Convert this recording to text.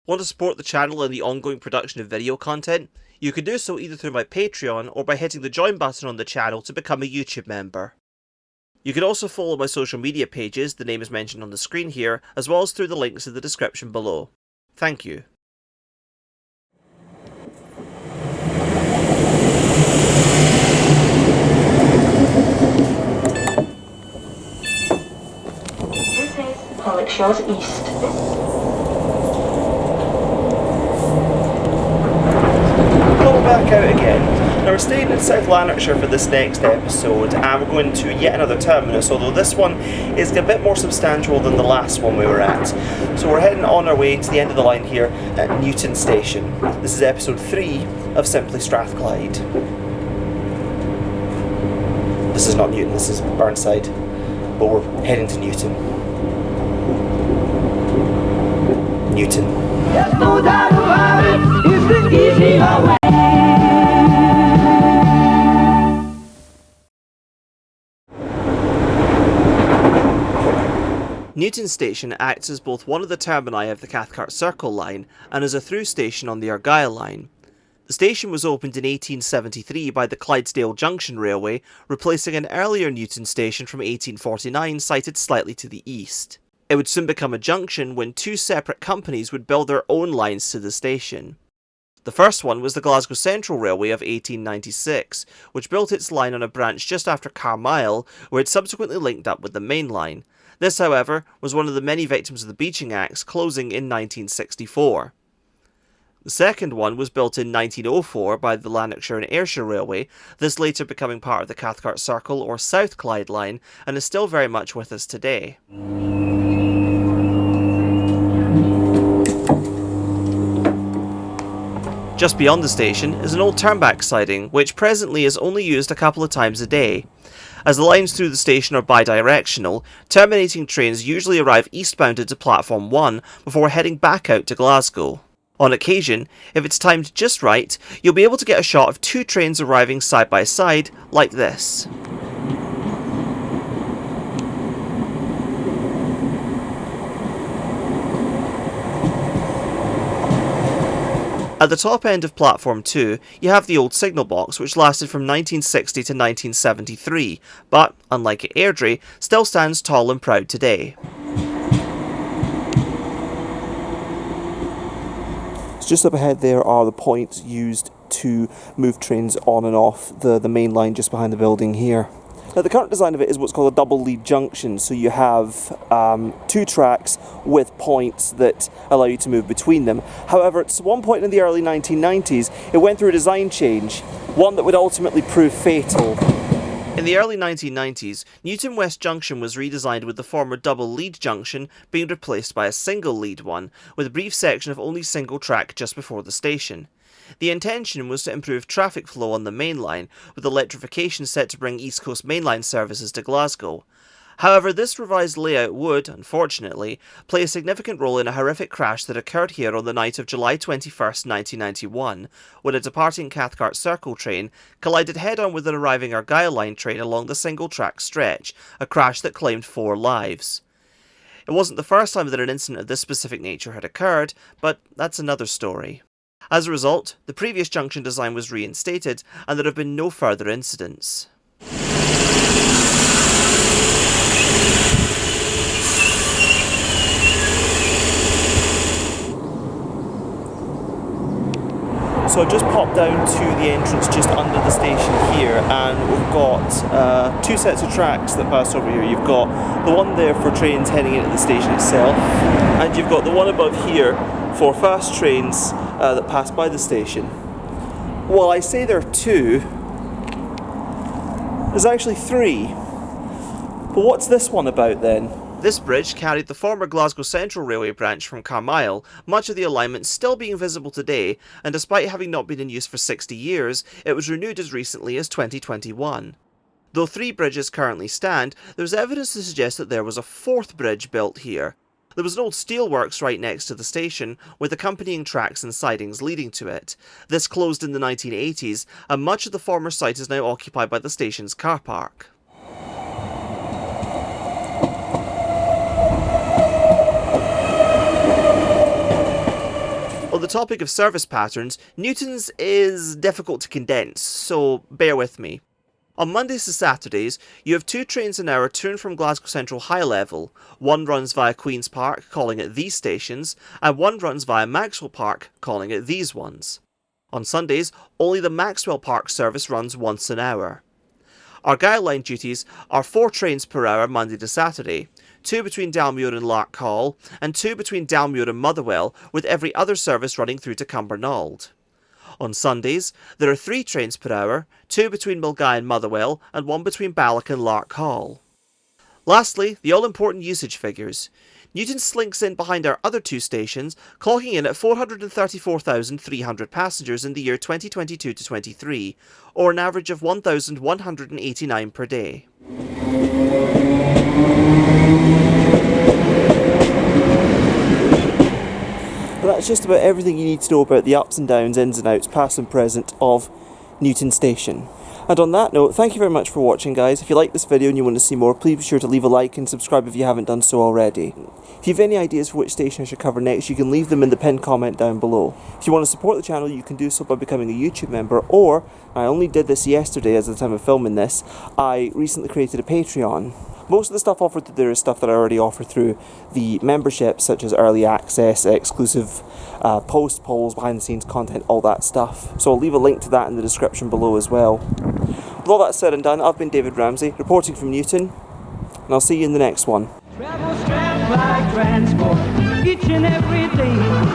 Want to support the channel and the ongoing production of video content? You can do so either through my Patreon or by hitting the join button on the channel to become a YouTube member. You can also follow my social media pages, the name is mentioned on the screen here, as well as through the links in the description below. Thank you. This is Pollokshaws East. Going back out again. Now we're staying in South Lanarkshire for this next episode, and we're going to yet another terminus, although this one is a bit more substantial than the last one we were at. So we're heading on our way to the end of the line here at Newton Station. This is episode 3 of Simply Strathclyde. This is not Newton, this is Burnside, but we're heading to Newton. Newton. There's no doubt about it, it's the easier way. Newton Station acts as both one of the termini of the Cathcart Circle line and as a through station on the Argyle line. The station was opened in 1873 by the Clydesdale Junction Railway, replacing an earlier Newton station from 1849 sited slightly to the east. It would soon become a junction when two separate companies would build their own lines to the station. The first one was the Glasgow Central Railway of 1896, which built its line on a branch just after Carlisle, where it subsequently linked up with the main line. This, however, was one of the many victims of the Beeching Acts, closing in 1964. The second one was built in 1904 by the Lanarkshire and Ayrshire Railway, this later becoming part of the Cathcart Circle or South Clyde line, and is still very much with us today. Just beyond the station is an old turnback siding, which presently is only used a couple of times a day. As the lines through the station are bidirectional, terminating trains usually arrive eastbound into Platform 1 before heading back out to Glasgow. On occasion, if it's timed just right, you'll be able to get a shot of two trains arriving side by side, like this. At the top end of Platform 2, you have the old signal box, which lasted from 1960 to 1973, but, unlike at Airdrie, still stands tall and proud today. So just up ahead there are the points used to move trains on and off the main line just behind the building here. Now the current design of it is what's called a double lead junction, so you have two tracks with points that allow you to move between them. However, at one point in the early 1990s, it went through a design change, one that would ultimately prove fatal. In the early 1990s, Newton West Junction was redesigned with the former double lead junction being replaced by a single lead one, with a brief section of only single track just before the station. The intention was to improve traffic flow on the main line, with electrification set to bring East Coast mainline services to Glasgow. However, this revised layout would, unfortunately, play a significant role in a horrific crash that occurred here on the night of July 21st, 1991, when a departing Cathcart Circle train collided head-on with an arriving Argyle line train along the single-track stretch, a crash that claimed 4 lives. It wasn't the first time that an incident of this specific nature had occurred, but that's another story. As a result, the previous junction design was reinstated, and there have been no further incidents. So I've just popped down to the entrance just under the station here, and we've got two sets of tracks that pass over here. You've got the one there for trains heading into the station itself, and you've got the one above here for fast trains that pass by the station. Well, I say there are two. There's actually 3. But what's this one about then? This bridge carried the former Glasgow Central Railway branch from Carlisle, much of the alignment still being visible today, and despite having not been in use for 60 years, it was renewed as recently as 2021. Though 3 bridges currently stand, there's evidence to suggest that there was a 4th bridge built here. There was an old steelworks right next to the station, with accompanying tracks and sidings leading to it. This closed in the 1980s, and much of the former site is now occupied by the station's car park. the topic of service patterns, Newton's is difficult to condense, so bear with me. On Mondays to Saturdays, you have 2 trains an hour to and from Glasgow Central High Level. One runs via Queen's Park, calling at these stations, and one runs via Maxwell Park, calling at these ones. On Sundays, only the Maxwell Park service runs once an hour. Argyle line duties are 4 trains per hour Monday to Saturday, 2 between Dalmuir and Larkhall, and 2 between Dalmuir and Motherwell, with every other service running through to Cumbernauld. On Sundays, there are 3 trains per hour, 2 between Milngavie and Motherwell, and 1 between Balloch and Larkhall. Lastly, the all-important usage figures. Newton slinks in behind our other 2 stations, clocking in at 434,300 passengers in the year 2022 to 23, or an average of 1,189 per day. But that's just about everything you need to know about the ups and downs, ins and outs, past and present of Newton Station. And on that note, thank you very much for watching, guys. If you like this video and you want to see more, please be sure to leave a like and subscribe if you haven't done so already. If you have any ideas for which station I should cover next, you can leave them in the pinned comment down below. If you want to support the channel, you can do so by becoming a YouTube member, or, I only did this yesterday as of the time of filming this, I recently created a Patreon. Most of the stuff offered through there is stuff that I already offer through the membership, such as early access, exclusive post polls, behind the scenes content, all that stuff. So I'll leave a link to that in the description below as well. With all that said and done, I've been David Ramsey, reporting from Newton, and I'll see you in the next one. Travel Strathclyde transport each and every day.